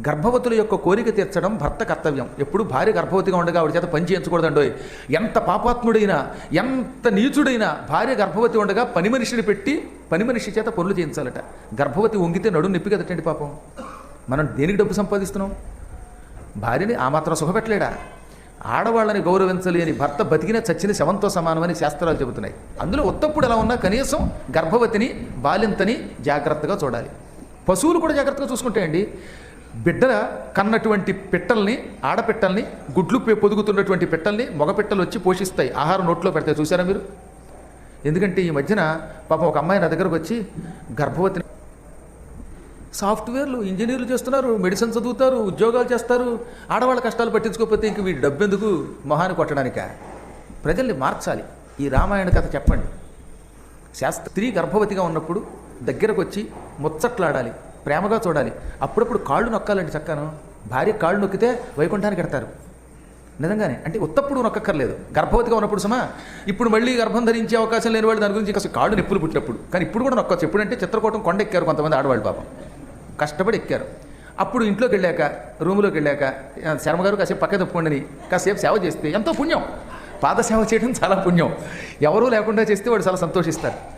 గర్భవతుల యొక్క కోరిక తీర్చడం భర్త కర్తవ్యం. ఎప్పుడు భార్య గర్భవతిగా ఉండగా ఆవిడ చేత పని చేయించకూడదండోయ్. ఎంత పాపాత్ముడైనా, ఎంత నీచుడైనా భార్య గర్భవతి ఉండగా పని మనిషిని పెట్టి పని మనిషి చేత పనులు చేయించాలట. గర్భవతి వంగితే నడుము నొప్పి కదటండి పాపం. మనం దేనికి డబ్బు సంపాదిస్తున్నాం? భార్యని ఆ మాత్రం సుఖపెట్టలేడా? ఆడవాళ్ళని గౌరవించలేని భర్త బతికిన చచ్చిన శవంతో సమానమని శాస్త్రాలు చెబుతున్నాయి. అందులో ఉత్తప్పుడు ఎలా ఉన్నా కనీసం గర్భవతిని బాలింతని జాగ్రత్తగా చూడాలి. పశువులు కూడా జాగ్రత్తగా చూసుకుంటాయండి. బిడ్డ కన్నటువంటి పిట్టల్ని, ఆడపిట్టల్ని, గుడ్లు పొదుగుతున్నటువంటి పిట్టల్ని మగ పిట్టలు వచ్చి పోషిస్తాయి, ఆహారం నోట్లో పెడతాయి. చూసారా మీరు? ఎందుకంటే ఈ మధ్యన పాపం ఒక అమ్మాయి నా దగ్గరకు వచ్చి గర్భవతిని, సాఫ్ట్వేర్లు ఇంజనీర్లు చేస్తున్నారు, మెడిసిన్ చదువుతారు, ఉద్యోగాలు చేస్తారు, ఆడవాళ్ళ కష్టాలు పట్టించుకోకపోతే ఇంక వీడి డబ్బెందుకు మొహాన్ని కొట్టడానిక? ప్రజల్ని మార్చాలి. ఈ రామాయణ కథ చెప్పండి. స్త్రీ గర్భవతిగా ఉన్నప్పుడు దగ్గరకు వచ్చి ముచ్చట్లాడాలి, ప్రేమగా చూడాలి. అప్పుడప్పుడు కాళ్ళు నొక్కాలండి. చక్కను భార్య కాళ్ళు నొక్కితే వైకుంఠానికి ఎడతారు. నిజంగానే. అంటే ఉత్తప్పుడు నొక్కక్కర్లేదు, గర్భవతిగా ఉన్నప్పుడు సమా. ఇప్పుడు మళ్ళీ గర్భం ధరించే అవకాశం లేని వాళ్ళు దాని గురించి అసలు కాళ్ళు నొప్పులు పుట్టినప్పుడు. కానీ ఇప్పుడు కూడా నొక్కొచ్చు. ఎప్పుడంటే చిత్రకూటం కొండ ఎక్కారు కొంతమంది ఆడవాళ్ళు, పాపం కష్టపడి ఎక్కారు. అప్పుడు ఇంట్లోకి వెళ్ళాక, రూములోకి వెళ్ళాక శర్మగారు కాసేపు పక్క తప్పుకోండి, కాసేపు సేవ చేస్తే ఎంతో పుణ్యం. పాదసేవ చేయడం చాలా పుణ్యం. ఎవరూ లేకుండా చేస్తే వాడు చాలా సంతోషిస్తారు.